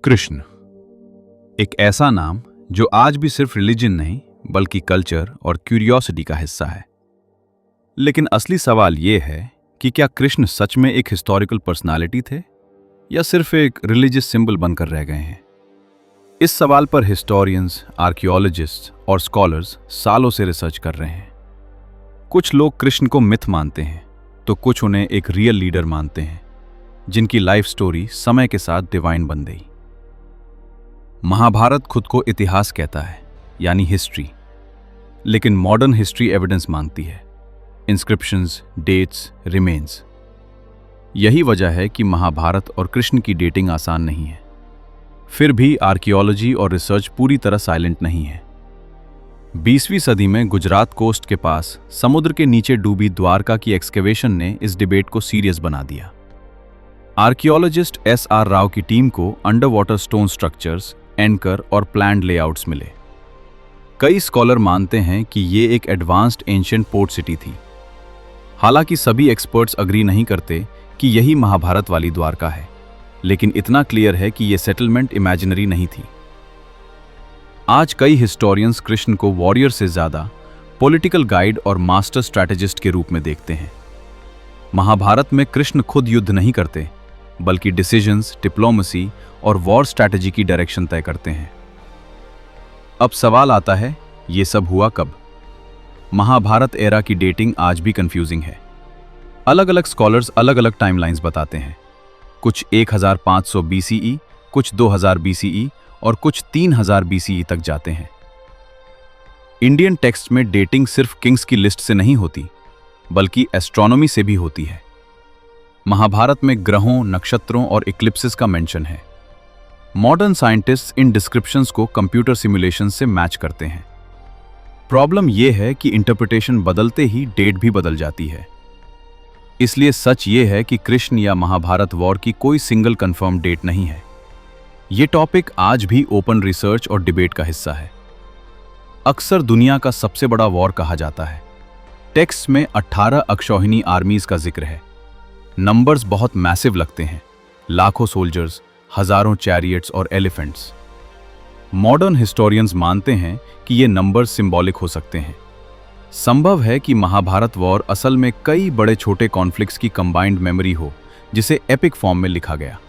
कृष्ण, एक ऐसा नाम जो आज भी सिर्फ रिलीजन नहीं बल्कि कल्चर और क्यूरियोसिटी का हिस्सा है। लेकिन असली सवाल यह है कि क्या कृष्ण सच में एक हिस्टोरिकल पर्सनालिटी थे या सिर्फ एक रिलीजियस सिंबल बनकर रह गए हैं। इस सवाल पर हिस्टोरियंस, आर्कियोलॉजिस्ट और स्कॉलर्स सालों से रिसर्च कर रहे हैं। कुछ लोग कृष्ण को मिथ मानते हैं तो कुछ उन्हें एक रियल लीडर मानते हैं जिनकी लाइफ स्टोरी समय के साथ डिवाइन बन गई। महाभारत खुद को इतिहास कहता है, यानी हिस्ट्री, लेकिन मॉडर्न हिस्ट्री एविडेंस मांगती है, इंस्क्रिप्शंस, डेट्स, रिमेन्स। यही वजह है कि महाभारत और कृष्ण की डेटिंग आसान नहीं है। फिर भी आर्कियोलॉजी और रिसर्च पूरी तरह साइलेंट नहीं है। 20वीं सदी में गुजरात कोस्ट के पास समुद्र के नीचे डूबी द्वारका की एक्सकेवेशन ने इस डिबेट को सीरियस बना दिया। आर्कियोलॉजिस्ट SR राव की टीम को under water stone structures, anchor और प्लान्ड लेआउट्स मिले। कई स्कॉलर मानते हैं कि ये एक एडवांस्ड एंशिएंट पोर्ट सिटी थी। हालांकि सभी एक्सपर्ट्स अग्री नहीं करते कि यही महाभारत वाली द्वारका है, लेकिन इतना क्लियर है कि यह सेटलमेंट इमेजिनरी नहीं थी। आज कई हिस्टोरियंस कृष्ण को वॉरियर से ज्यादा पॉलिटिकल गाइड और मास्टर स्ट्रैटेजिस्ट के रूप में देखते हैं। महाभारत में कृष्ण खुद युद्ध नहीं करते, बल्कि डिसीजंस, डिप्लोमेसी और वॉर स्ट्रैटेजी की डायरेक्शन तय करते हैं। अब सवाल आता है, ये सब हुआ कब? महाभारत एरा की डेटिंग आज भी कंफ्यूजिंग है। अलग अलग स्कॉलर्स अलग अलग टाइमलाइंस बताते हैं। कुछ 1500 BCE, कुछ 2000 BCE और कुछ 3000 BCE तक जाते हैं। इंडियन टेक्स्ट में डेटिंग सिर्फ किंग्स की लिस्ट से नहीं होती, बल्कि एस्ट्रोनॉमी से भी होती है। महाभारत में ग्रहों, नक्षत्रों और इक्लिप्सिस का मेंशन है। मॉडर्न साइंटिस्ट्स इन डिस्क्रिप्शंस को कंप्यूटर सिमुलेशन से मैच करते हैं। प्रॉब्लम यह है कि इंटरप्रिटेशन बदलते ही डेट भी बदल जाती है। इसलिए सच ये है कि कृष्ण या महाभारत वॉर की कोई सिंगल कंफर्म डेट नहीं है। ये टॉपिक आज भी ओपन रिसर्च और डिबेट का हिस्सा है। अक्सर दुनिया का सबसे बड़ा वॉर कहा जाता है। टेक्स्ट में 18 अक्षौहिणी आर्मीज का जिक्र है। नंबर्स बहुत मैसिव लगते हैं, लाखों सोल्जर्स, हजारों चैरियट्स और एलिफेंट्स। मॉडर्न हिस्टोरियंस मानते हैं कि ये नंबर्स सिंबॉलिक हो सकते हैं। संभव है कि महाभारत वॉर असल में कई बड़े छोटे कॉन्फ्लिक्ट्स की कंबाइंड मेमोरी हो, जिसे एपिक फॉर्म में लिखा गया।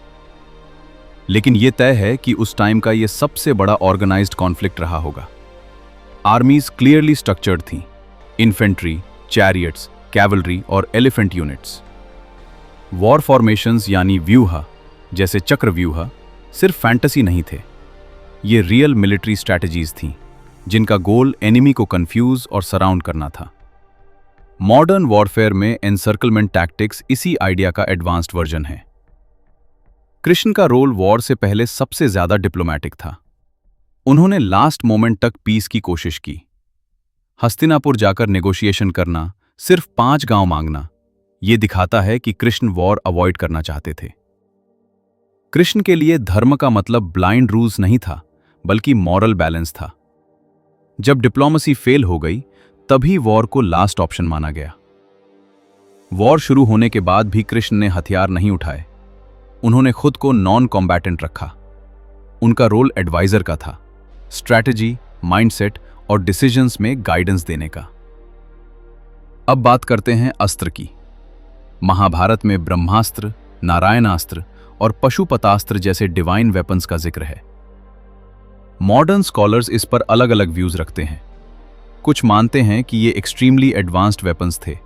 लेकिन यह तय है कि उस टाइम का यह सबसे बड़ा ऑर्गेनाइज्ड कॉन्फ्लिक्ट रहा होगा। आर्मीज क्लियरली स्ट्रक्चर्ड थीं, इन्फेंट्री, चैरियट्स, कैवलरी और एलिफेंट यूनिट्स। वॉर फॉर्मेशंस यानी व्यूह, जैसे चक्रव्यूह, सिर्फ फैंटेसी नहीं थे। ये रियल मिलिट्री स्ट्रैटेजीज थीं, जिनका गोल एनिमी को कंफ्यूज और सराउंड करना था। मॉडर्न वॉरफेयर में एनसर्कलमेंट टैक्टिक्स इसी आइडिया का एडवांस्ड वर्जन है। कृष्ण का रोल वॉर से पहले सबसे ज्यादा डिप्लोमैटिक था। उन्होंने लास्ट मोमेंट तक पीस की कोशिश की। हस्तिनापुर जाकर नेगोशिएशन करना, सिर्फ 5 गांव मांगना, यह दिखाता है कि कृष्ण वॉर अवॉइड करना चाहते थे। कृष्ण के लिए धर्म का मतलब ब्लाइंड रूल्स नहीं था, बल्कि मॉरल बैलेंस था। जब डिप्लोमेसी फेल हो गई, तभी वॉर को लास्ट ऑप्शन माना गया। वॉर शुरू होने के बाद भी कृष्ण ने हथियार नहीं उठाए। उन्होंने खुद को नॉन कॉम्बैटेंट रखा। उनका रोल एडवाइजर का था, स्ट्रैटेजी, माइंडसेट और डिसीजंस में गाइडेंस देने का। अब बात करते हैं अस्त्र की। महाभारत में ब्रह्मास्त्र, नारायणास्त्र और पशुपतास्त्र जैसे डिवाइन वेपन्स का जिक्र है। मॉडर्न स्कॉलर्स इस पर अलग अलग व्यूज रखते हैं। कुछ मानते हैं कि ये एक्सट्रीमली एडवांस्ड वेपन्स थे।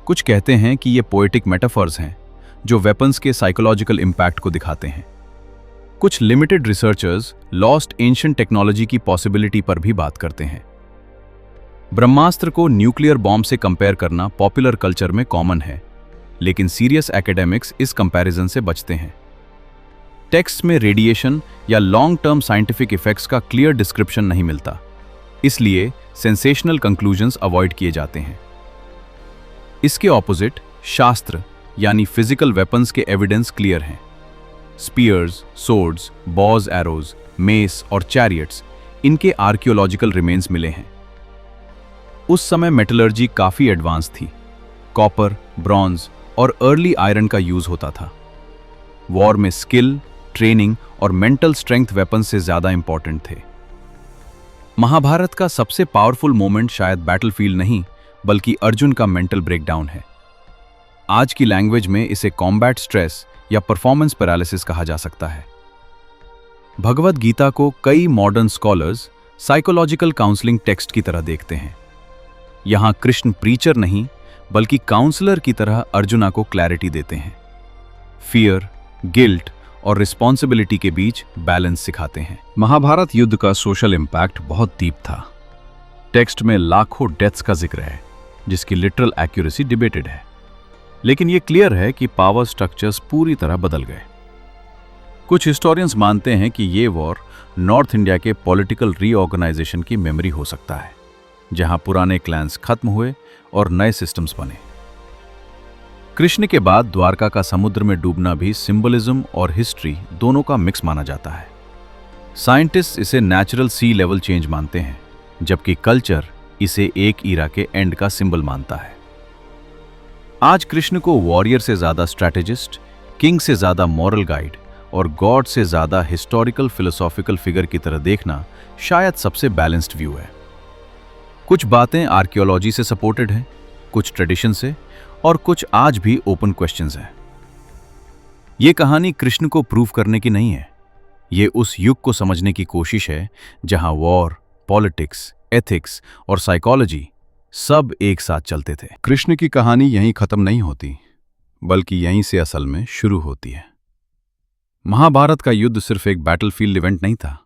कुछ कहते हैं कि ये पोएटिक मेटाफर्स हैं जो वेपन्स के साइकोलॉजिकल इंपैक्ट को दिखाते हैं। कुछ limited researchers lost ancient technology की पॉसिबिलिटी पर भी बात करते हैं। ब्रह्मास्त्र को न्यूक्लियर बॉम्ब से कंपेयर करना पॉपुलर कल्चर में कॉमन है, लेकिन सीरियस एकेडमिक्स इस कंपैरिजन से बचते हैं। टेक्स्ट में रेडिएशन या लॉन्ग टर्म साइंटिफिक इफेक्ट्स का क्लियर डिस्क्रिप्शन नहीं मिलता, इसलिए सेंसेशनल कंक्लूजन्स अवॉइड किए जाते हैं। इसके ऑपोजिट शास्त्र यानी फिजिकल वेपन्स के एविडेंस क्लियर हैं। Spears, swords, bows, arrows, mace और चैरियट्स, इनके आर्कियोलॉजिकल रिमेन्स मिले हैं। उस समय मेटलर्जी काफी एडवांस थी। कॉपर, ब्रॉन्ज और अर्ली आयरन का यूज होता था। वॉर में स्किल, ट्रेनिंग और मेंटल स्ट्रेंथ वेपन से ज्यादा इंपॉर्टेंट थे। महाभारत का सबसे पावरफुल मोमेंट शायद बैटलफील्ड नहीं, बल्कि अर्जुन का मेंटल ब्रेकडाउन है। आज की लैंग्वेज में इसे कॉम्बैट स्ट्रेस या परफॉर्मेंस पैरालिसिस कहा जा सकता है। भगवद गीता को कई modern scholars psychological counselling text की तरह देखते हैं। यहां कृष्ण प्रीचर नहीं, बल्कि काउंसलर की तरह अर्जुना को क्लैरिटी देते हैं। फियर, गिल्ट और रिस्पॉन्सिबिलिटी के बीच बैलेंस सिखाते हैं। महाभारत युद्ध का सोशल इंपैक्ट बहुत डीप था। टेक्स्ट में लाखों डेथ्स का जिक्र है, जिसकी लिटरल एक्यूरेसी डिबेटेड है, लेकिन यह क्लियर है कि पावर स्ट्रक्चर्स पूरी तरह बदल गए। कुछ हिस्टोरियंस मानते हैं कि ये वॉर नॉर्थ इंडिया के पॉलिटिकल रीऑर्गेनाइजेशन की मेमोरी हो सकता है, जहां पुराने क्लैंस खत्म हुए और नए सिस्टम्स बने। कृष्ण के बाद द्वारका का समुद्र में डूबना भी सिंबलिज्म और हिस्ट्री दोनों का मिक्स माना जाता है। साइंटिस्ट इसे नेचुरल सी लेवल चेंज मानते हैं, जबकि कल्चर इसे एक ईरा के एंड का सिंबल मानता है। आज कृष्ण को वॉरियर से ज्यादा स्ट्रैटेजिस्ट, किंग से ज्यादा मॉरल गाइड और गॉड से ज्यादा हिस्टोरिकल फिलोसॉफिकल फिगर की तरह देखना शायद सबसे बैलेंस्ड व्यू है। कुछ बातें आर्कियोलॉजी से सपोर्टेड हैं, कुछ ट्रेडिशन से, और कुछ आज भी ओपन क्वेश्चंस हैं। यह कहानी कृष्ण को प्रूव करने की नहीं है, ये उस युग को समझने की कोशिश है जहां वॉर, पॉलिटिक्स, एथिक्स और साइकोलॉजी सब एक साथ चलते थे। कृष्ण की कहानी यहीं खत्म नहीं होती, बल्कि यहीं से असल में शुरू होती है। महाभारत का युद्ध सिर्फ एक बैटलफील्ड इवेंट नहीं था,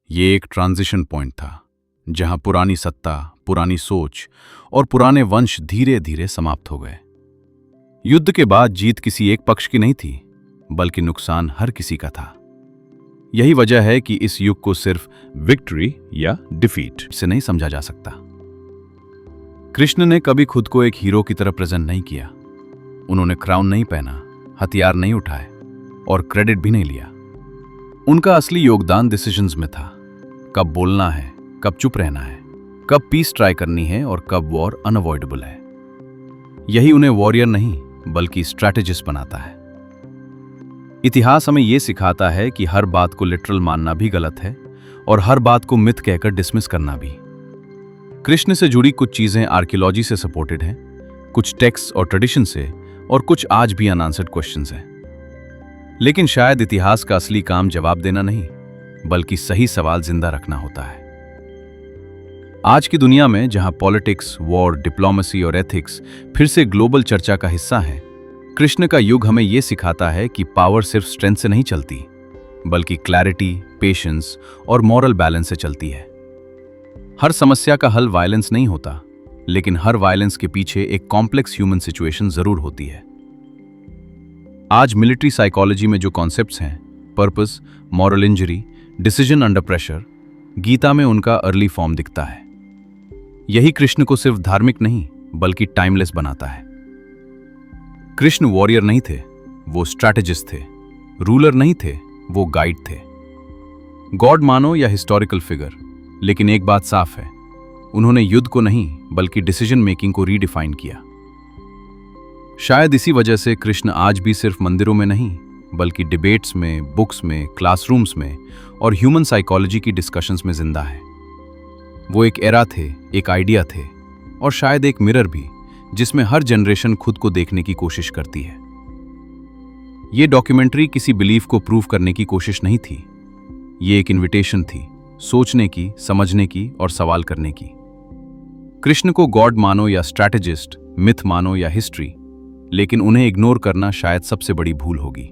ये एक ट्रांजिशन पॉइंट था, जहां पुरानी सत्ता, पुरानी सोच और पुराने वंश धीरे धीरे समाप्त हो गए। युद्ध के बाद जीत किसी एक पक्ष की नहीं थी, बल्कि नुकसान हर किसी का था। यही वजह है कि इस युग को सिर्फ विक्ट्री या डिफीट से नहीं समझा जा सकता। कृष्ण ने कभी खुद को एक हीरो की तरह प्रेजेंट नहीं किया। उन्होंने क्राउन नहीं पहना, हथियार नहीं उठाए और क्रेडिट भी नहीं लिया। उनका असली योगदान डिसीजंस में था, कब बोलना है, कब चुप रहना है, कब पीस ट्राई करनी है और कब वॉर अनअवॉइडेबल है। यही उन्हें वॉरियर नहीं, बल्कि स्ट्रैटेजिस्ट बनाता है। इतिहास हमें यह सिखाता है कि हर बात को लिटरल मानना भी गलत है और हर बात को मिथ कहकर डिसमिस करना भी। कृष्ण से जुड़ी कुछ चीजें आर्कियोलॉजी से सपोर्टेड हैं, कुछ टेक्स्ट और ट्रेडिशन से, और कुछ आज भी अनआंसर्ड क्वेश्चंस हैं। लेकिन शायद इतिहास का असली काम जवाब देना नहीं, बल्कि सही सवाल जिंदा रखना होता है। आज की दुनिया में जहां पॉलिटिक्स, वॉर, डिप्लोमेसी और एथिक्स फिर से ग्लोबल चर्चा का हिस्सा है, कृष्ण का युग हमें यह सिखाता है कि पावर सिर्फ स्ट्रेंथ से नहीं चलती, बल्कि क्लैरिटी, पेशेंस और मॉरल बैलेंस से चलती है। हर समस्या का हल वायलेंस नहीं होता, लेकिन हर वायलेंस के पीछे एक कॉम्प्लेक्स ह्यूमन सिचुएशन जरूर होती है। आज मिलिट्री साइकोलॉजी में जो कॉन्सेप्ट्स हैं, purpose, moral injury, decision under pressure, Gita में उनका अर्ली फॉर्म दिखता है। यही कृष्ण को सिर्फ धार्मिक नहीं, बल्कि टाइमलेस बनाता है। कृष्ण वॉरियर नहीं थे, वो स्ट्रैटेजिस्ट थे। रूलर नहीं थे, वो गाइड थे। गॉड मानो या हिस्टोरिकल फिगर, लेकिन एक बात साफ है, उन्होंने युद्ध को नहीं, बल्कि डिसीजन मेकिंग को रीडिफाइन किया। शायद इसी वजह से कृष्ण आज भी सिर्फ मंदिरों में नहीं, बल्कि डिबेट्स में, बुक्स में, क्लासरूम्स में और ह्यूमन साइकोलॉजी की डिस्कशंस में जिंदा है। वो एक एरा थे, एक आइडिया थे, और शायद एक मिरर भी, जिसमें हर जनरेशन खुद को देखने की कोशिश करती है। ये डॉक्यूमेंट्री किसी बिलीफ को प्रूव करने की कोशिश नहीं थी, ये एक इन्विटेशन थी, सोचने की, समझने की और सवाल करने की। कृष्ण को गॉड मानो या स्ट्रैटेजिस्ट, मिथ मानो या हिस्ट्री, लेकिन उन्हें इग्नोर करना शायद सबसे बड़ी भूल होगी।